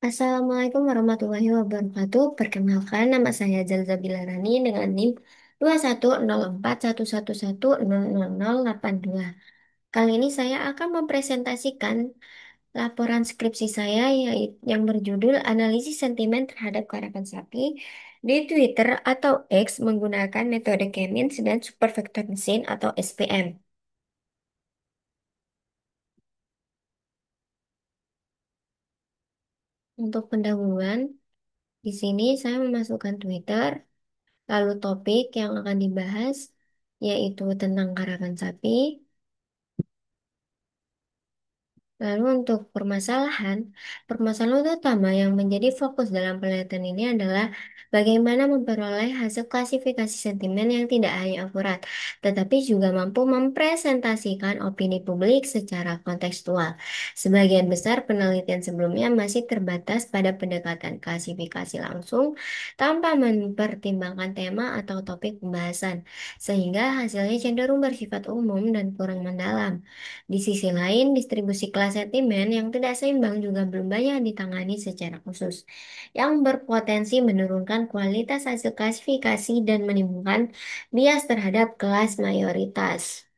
Assalamualaikum warahmatullahi wabarakatuh. Perkenalkan, nama saya Zalzabila Rani dengan NIM 210411100082. Kali ini saya akan mempresentasikan laporan skripsi saya yang berjudul Analisis Sentimen Terhadap Karapan Sapi di Twitter atau X menggunakan metode K-means dan Supervector Machine atau SPM. Untuk pendahuluan, di sini saya memasukkan Twitter. Lalu topik yang akan dibahas yaitu tentang karapan sapi. Lalu untuk permasalahan utama yang menjadi fokus dalam penelitian ini adalah bagaimana memperoleh hasil klasifikasi sentimen yang tidak hanya akurat, tetapi juga mampu mempresentasikan opini publik secara kontekstual. Sebagian besar penelitian sebelumnya masih terbatas pada pendekatan klasifikasi langsung tanpa mempertimbangkan tema atau topik pembahasan, sehingga hasilnya cenderung bersifat umum dan kurang mendalam. Di sisi lain, distribusi kelas sentimen yang tidak seimbang juga belum banyak ditangani secara khusus, yang berpotensi menurunkan kualitas hasil klasifikasi dan menimbulkan bias terhadap kelas mayoritas.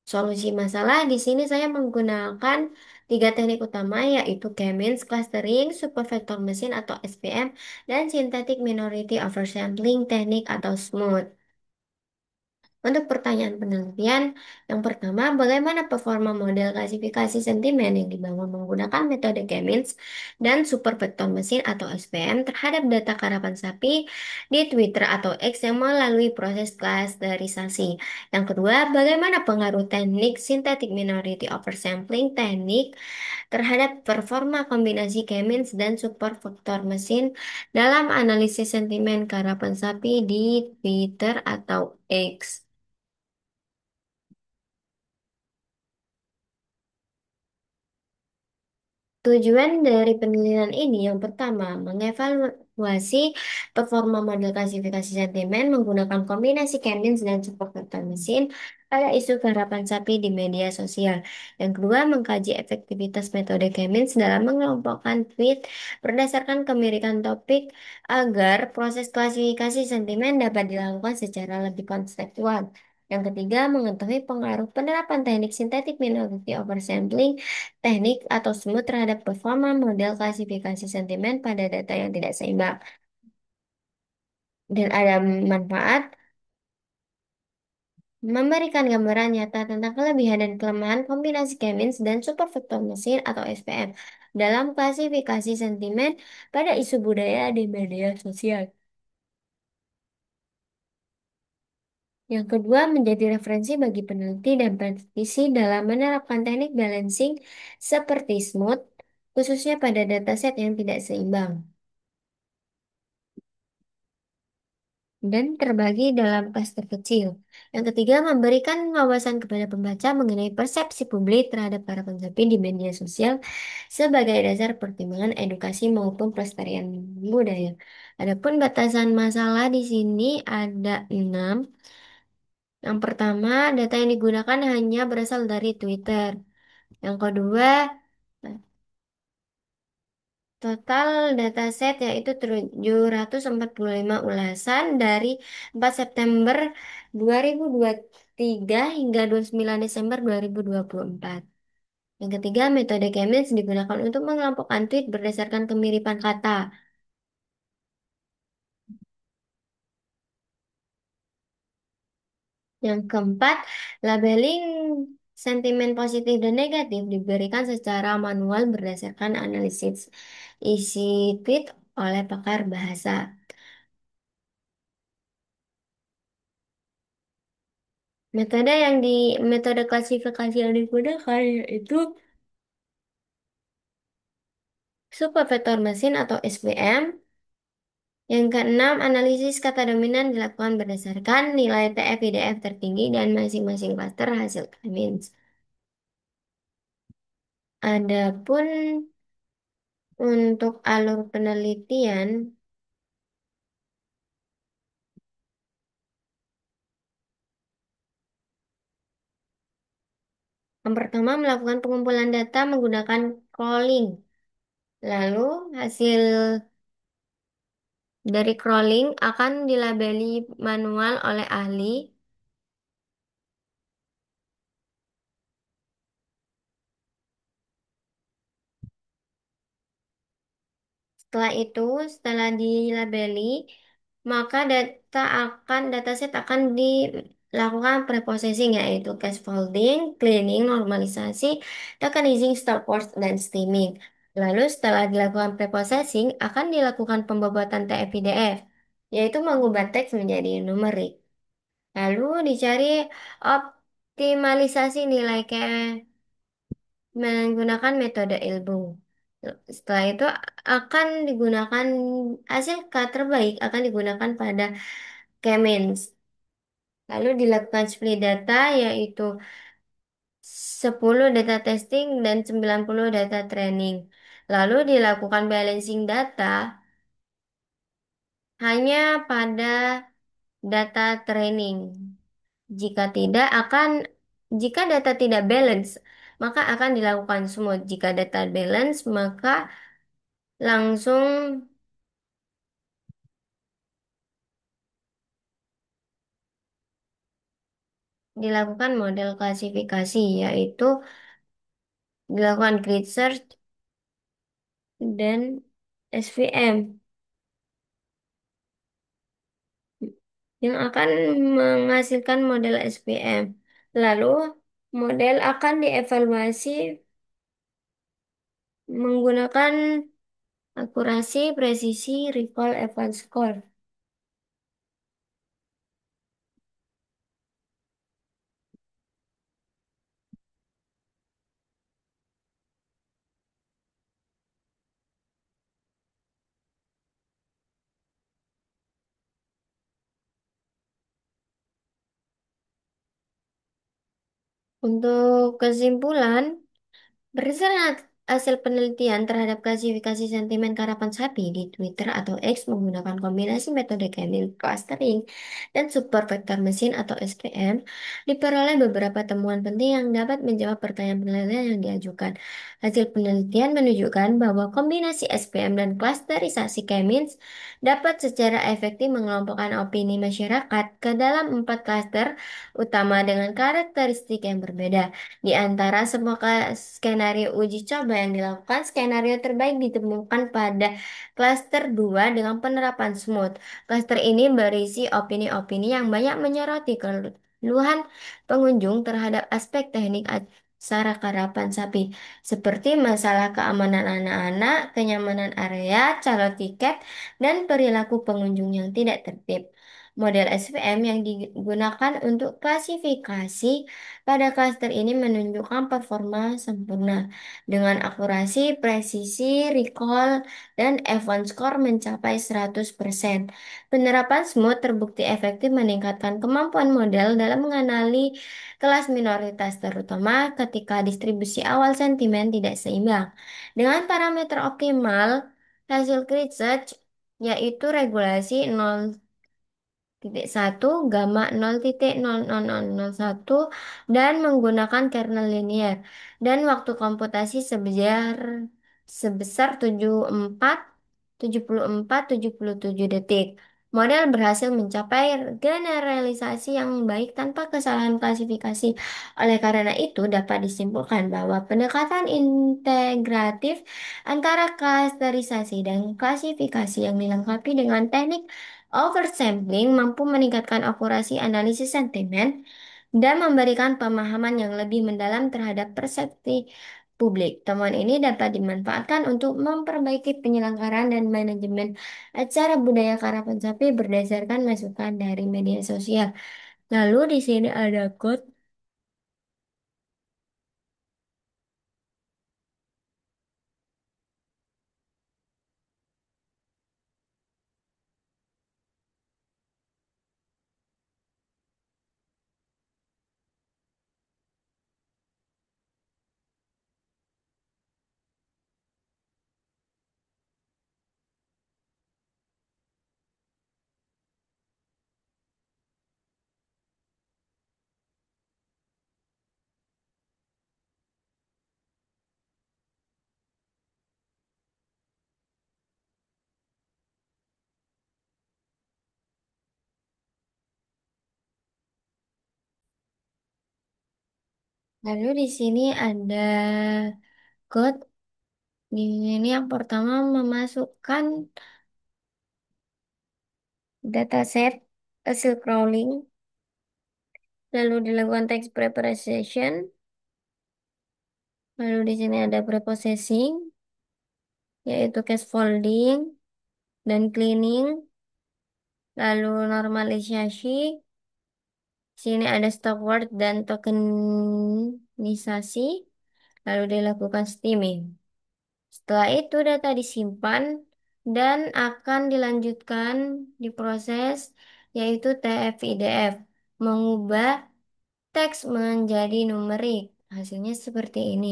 Solusi masalah di sini saya menggunakan tiga teknik utama yaitu K-means clustering, supervector machine atau SPM, dan synthetic minority oversampling teknik atau SMOOT. Untuk pertanyaan penelitian, yang pertama, bagaimana performa model klasifikasi sentimen yang dibangun menggunakan metode K-means dan supervector machine atau SPM terhadap data karapan sapi di Twitter atau X yang melalui proses klasterisasi. Yang kedua, bagaimana pengaruh teknik synthetic minority oversampling teknik terhadap performa kombinasi K-means dan supervector machine dalam analisis sentimen karapan sapi di Twitter atau X. Tujuan dari penelitian ini yang pertama, mengevaluasi performa model klasifikasi sentimen menggunakan kombinasi K-means dan supervector machine pada isu karapan sapi di media sosial. Yang kedua, mengkaji efektivitas metode K-means dalam mengelompokkan tweet berdasarkan kemirikan topik agar proses klasifikasi sentimen dapat dilakukan secara lebih konseptual. Yang ketiga, mengetahui pengaruh penerapan teknik synthetic minority oversampling teknik atau smooth terhadap performa model klasifikasi sentimen pada data yang tidak seimbang. Dan ada manfaat memberikan gambaran nyata tentang kelebihan dan kelemahan kombinasi K-means dan supervector machine atau SPM dalam klasifikasi sentimen pada isu budaya di media sosial. Yang kedua, menjadi referensi bagi peneliti dan praktisi dalam menerapkan teknik balancing seperti smooth, khususnya pada dataset yang tidak seimbang. Dan terbagi dalam klaster kecil. Yang ketiga, memberikan wawasan kepada pembaca mengenai persepsi publik terhadap para pensapi di media sosial sebagai dasar pertimbangan edukasi maupun pelestarian budaya. Adapun batasan masalah di sini ada 6. Yang pertama, data yang digunakan hanya berasal dari Twitter. Yang kedua, total dataset yaitu 745 ulasan dari 4 September 2023 hingga 29 Desember 2024. Yang ketiga, metode Chemins digunakan untuk mengelompokkan tweet berdasarkan kemiripan kata. Yang keempat, labeling sentimen positif dan negatif diberikan secara manual berdasarkan analisis isi tweet oleh pakar bahasa. Metode klasifikasi yang digunakan yaitu supervector machine atau SVM. Yang keenam, analisis kata dominan dilakukan berdasarkan nilai TF IDF tertinggi dan masing-masing klaster hasil K-means. Adapun untuk alur penelitian, yang pertama melakukan pengumpulan data menggunakan crawling. Lalu hasil dari crawling akan dilabeli manual oleh ahli. Setelah itu, setelah dilabeli, maka dataset akan dilakukan preprocessing, yaitu scaffolding, cleaning, normalisasi, tokenizing, stopwatch, dan steaming. Lalu setelah dilakukan preprocessing, akan dilakukan pembobotan TF-PDF, yaitu mengubah teks menjadi numerik. Lalu dicari optimalisasi nilai menggunakan metode ilmu. Setelah itu akan digunakan hasil terbaik akan digunakan pada K-means. Lalu dilakukan split data yaitu 10 data testing dan 90 data training. Lalu dilakukan balancing data hanya pada data training. Jika tidak akan Jika data tidak balance, maka akan dilakukan smooth. Jika data balance, maka langsung dilakukan model klasifikasi, yaitu dilakukan grid search dan SVM yang akan menghasilkan model SVM. Lalu model akan dievaluasi menggunakan akurasi, presisi, recall, advance score. Untuk kesimpulan, berdasarkan hasil penelitian terhadap klasifikasi sentimen karapan sapi di Twitter atau X menggunakan kombinasi metode Camille clustering dan super vector mesin atau SVM, diperoleh beberapa temuan penting yang dapat menjawab pertanyaan penelitian yang diajukan. Hasil penelitian menunjukkan bahwa kombinasi SVM dan klasterisasi Camille dapat secara efektif mengelompokkan opini masyarakat ke dalam 4 klaster utama dengan karakteristik yang berbeda. Di antara semua skenario uji coba yang dilakukan, skenario terbaik ditemukan pada klaster 2 dengan penerapan smooth. Klaster ini berisi opini-opini yang banyak menyoroti keluhan pengunjung terhadap aspek teknik acara karapan sapi, seperti masalah keamanan anak-anak, kenyamanan area, calo tiket, dan perilaku pengunjung yang tidak tertib. Model SVM yang digunakan untuk klasifikasi pada klaster ini menunjukkan performa sempurna dengan akurasi, presisi, recall, dan F1 score mencapai 100%. Penerapan smooth terbukti efektif meningkatkan kemampuan model dalam mengenali kelas minoritas terutama ketika distribusi awal sentimen tidak seimbang. Dengan parameter optimal, hasil research yaitu regulasi 0,1 gamma 0,0001 dan menggunakan kernel linear dan waktu komputasi sebesar 74 detik. Model berhasil mencapai generalisasi yang baik tanpa kesalahan klasifikasi. Oleh karena itu, dapat disimpulkan bahwa pendekatan integratif antara klasterisasi dan klasifikasi yang dilengkapi dengan teknik oversampling mampu meningkatkan akurasi analisis sentimen dan memberikan pemahaman yang lebih mendalam terhadap persepsi publik. Temuan ini dapat dimanfaatkan untuk memperbaiki penyelenggaraan dan manajemen acara budaya karapan sapi berdasarkan masukan dari media sosial. Lalu di sini ada quote. Lalu di sini ada code. Di sini yang pertama memasukkan dataset hasil crawling, lalu dilakukan text preparation, lalu di sini ada preprocessing, yaitu case folding dan cleaning, lalu normalisasi. Sini ada stop word dan tokenisasi, lalu dilakukan steaming. Setelah itu data disimpan dan akan dilanjutkan diproses, yaitu TF-IDF, mengubah teks menjadi numerik. Hasilnya seperti ini.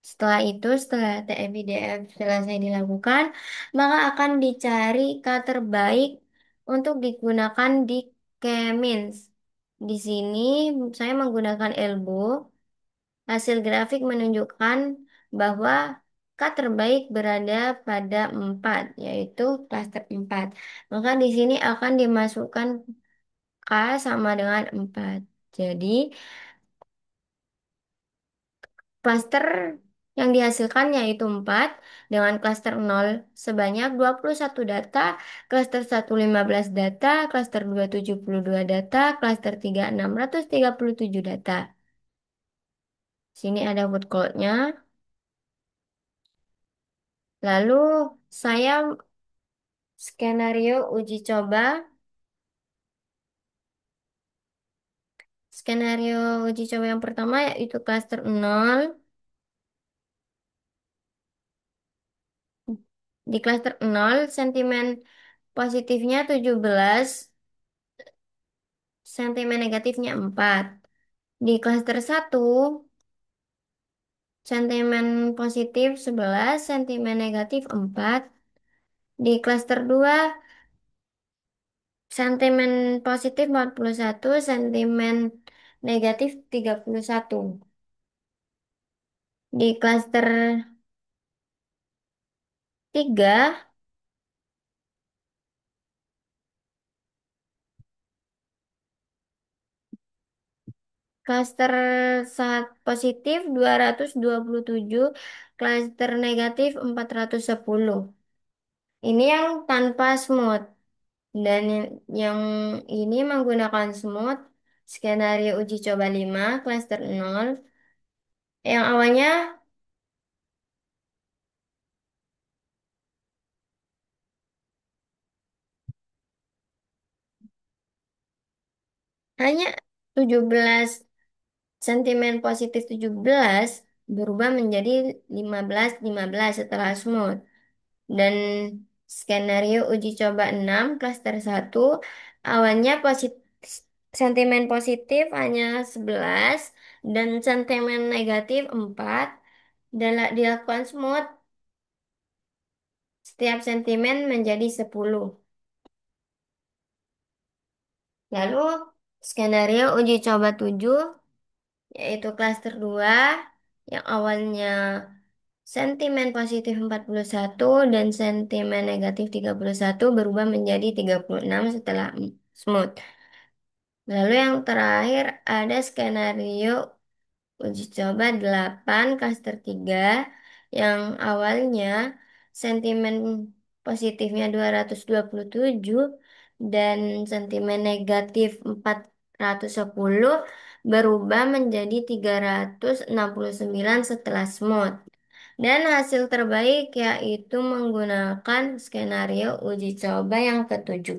Setelah itu, setelah TF-IDF selesai dilakukan, maka akan dicari kata terbaik untuk digunakan di K-means. Di sini saya menggunakan elbow. Hasil grafik menunjukkan bahwa K terbaik berada pada 4, yaitu klaster 4. Maka di sini akan dimasukkan K sama dengan 4. Jadi, klaster yang dihasilkan yaitu 4 dengan klaster 0 sebanyak 21 data, klaster 1 15 data, klaster 2 72 data, klaster 3 637 data. Sini ada word cloud-nya. Lalu saya skenario uji coba. Skenario uji coba yang pertama yaitu klaster 0. Di klaster 0, sentimen positifnya 17, sentimen negatifnya 4. Di klaster 1, sentimen positif 11, sentimen negatif 4. Di klaster 2, sentimen positif 41, sentimen negatif 31. Di klaster 3, klaster saat positif 227, klaster negatif 410. Ini yang tanpa smooth. Dan yang ini menggunakan smooth. Skenario uji coba 5 klaster 0. Yang awalnya hanya 17, sentimen positif 17 berubah menjadi 15 setelah smooth. Dan skenario uji coba 6 klaster 1 awalnya sentimen positif hanya 11 dan sentimen negatif 4 dan dilakukan smooth setiap sentimen menjadi 10. Lalu skenario uji coba 7 yaitu klaster 2 yang awalnya sentimen positif 41 dan sentimen negatif 31 berubah menjadi 36 setelah smooth. Lalu yang terakhir ada skenario uji coba 8 klaster 3 yang awalnya sentimen positifnya 227 dan sentimen negatif 410 berubah menjadi 369 setelah smooth. Dan hasil terbaik yaitu menggunakan skenario uji coba yang ketujuh.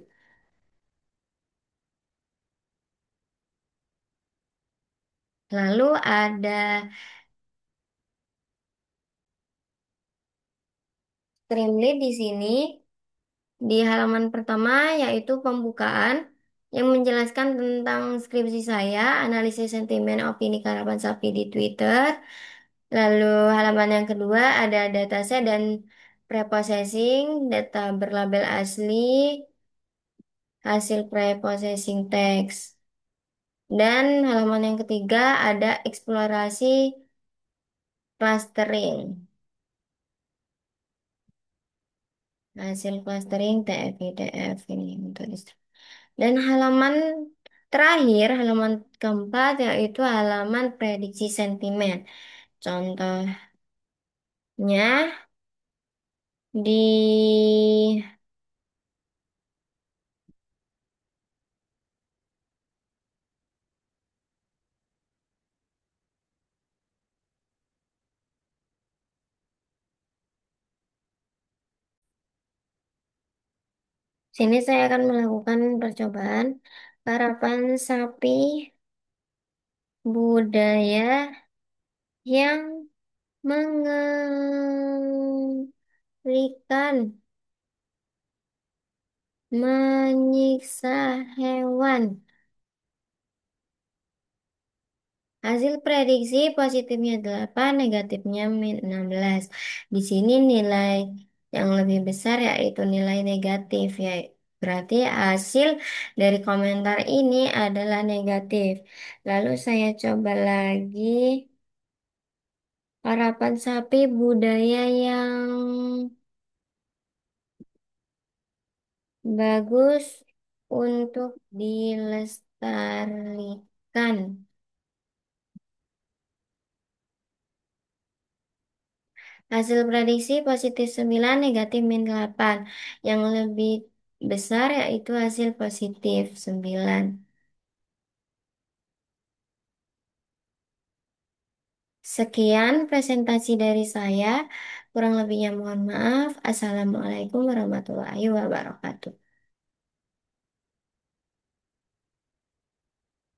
Lalu ada Streamlit di sini di halaman pertama yaitu pembukaan yang menjelaskan tentang skripsi saya, analisis sentimen opini karapan sapi di Twitter. Lalu halaman yang kedua ada dataset dan preprocessing, data berlabel asli, hasil preprocessing teks. Dan halaman yang ketiga ada eksplorasi clustering, hasil clustering TF-IDF ini untuk dan halaman Terakhir, halaman keempat yaitu halaman prediksi sentimen. Contohnya di sini saya akan melakukan percobaan karapan sapi budaya yang mengerikan, menyiksa hewan. Hasil prediksi positifnya 8, negatifnya min 16. Di sini nilai yang lebih besar yaitu nilai negatif ya. Berarti hasil dari komentar ini adalah negatif. Lalu saya coba lagi harapan sapi budaya yang bagus untuk dilestarikan. Hasil prediksi positif 9, negatif min 8. Yang lebih besar yaitu hasil positif 9. Sekian presentasi dari saya. Kurang lebihnya mohon maaf. Assalamualaikum warahmatullahi wabarakatuh.